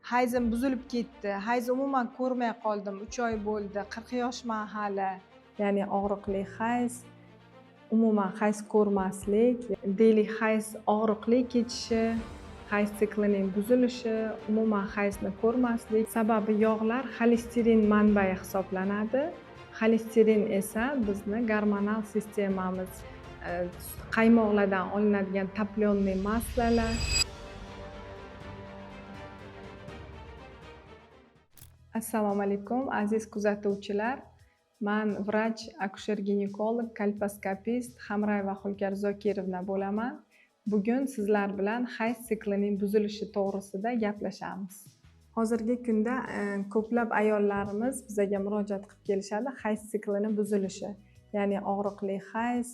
hayzim buzilib ketdi, hayz umuman ko'rmay qoldim, 3 oy bo'ldi, 40 yoshman hali. Ya'ni og'riqli hayz, umuman hayz ko'rmaslik, deylik hayz og'riqli kechishi, hayz siklining buzilishi, umuman hayzni ko'rmaslik. Sababi yog'lar xolesterin manbai hisoblanadi. Xolesterin esa bizni gormonal sistemamiz, qaymoqlardan olinadigan toplённый massalar. Assalomu alaykum aziz kuzatuvchilar. Men vrach, akusher-ginekolog, kolposkopist Hamrayeva Xulkar Zokirovna bo'laman. Bugun sizlar bilan hayz siklining buzilishi to'g'risida gaplashamiz. Hozirgi kunda ko'plab ayollarimiz bizga murojaat qilib kelishadi hayz siklining buzilishi, ya'ni og'riqli hayz,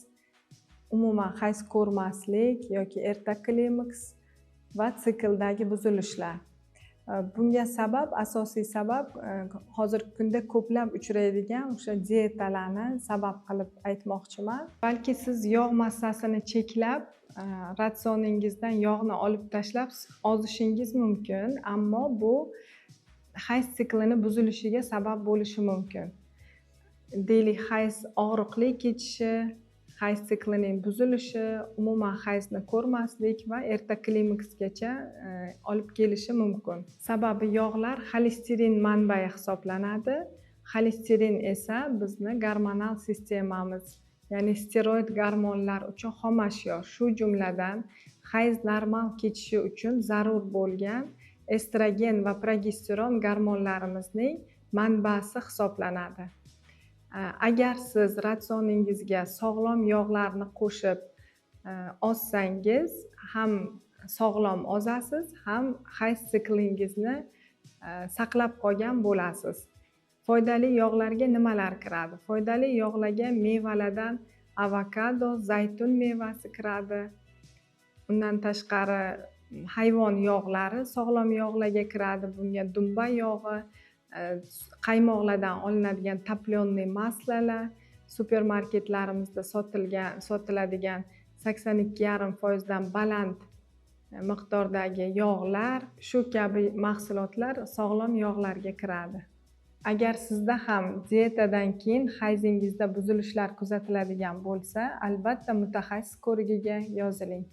umuman hayz ko'rmaslik yoki erta klimaks va sikldagi buzilishlar. Bunga asosiy sabab hozirgi kunda ko'plab uchraydigan o'sha dietalarni sabab qilib aytmoqchiman. Balki siz yog' massasini cheklab, ratsioningizdan yog'ni olib tashlab ozishingiz mumkin, ammo bu hayz siklini buzilishiga sabab bo'lishi mumkin. Deylik hayz og'riqli kechishi, hayz siklining buzilishi, umuman hayzni ko'rmaslik va erta klimaksgacha olib kelishi mumkin. Sababi yog'lar xolesterin manbai hisoblanadi. Xolesterin esa bizni gormonal sistemamiz, ya'ni steroid gormonlar uchun xomashyo, shu jumladan hayz normal kechishi uchun zarur bo'lgan estrogen va progesteron gormonlarimizning manbasi hisoblanadi. Agar siz ratsioningizga sog'lom yog'larni qo'shib ozsangiz, ham sog'lom ozasiz, ham hayz siklingizni saqlab qolgan bo'lasiz. Foydali yog'larga nimalar kiradi? Foydali yog'larga mevalardan avokado, zaytun mevasi kiradi. Undan tashqari hayvon yog'lari sog'lom yog'larga kiradi. Bunga dumba yog'i, qaymoqlardan olinadigan toplённый massalar, supermarketlarimizda sotiladigan 82,5% dan baland miqdordagi yog'lar, shu kabi mahsulotlar sog'lom yog'larga kiradi. Agar sizda ham dietadan keyin hayzingizda buzilishlar kuzatiladigan bo'lsa, albatta mutaxassis ko'rigiga yoziling.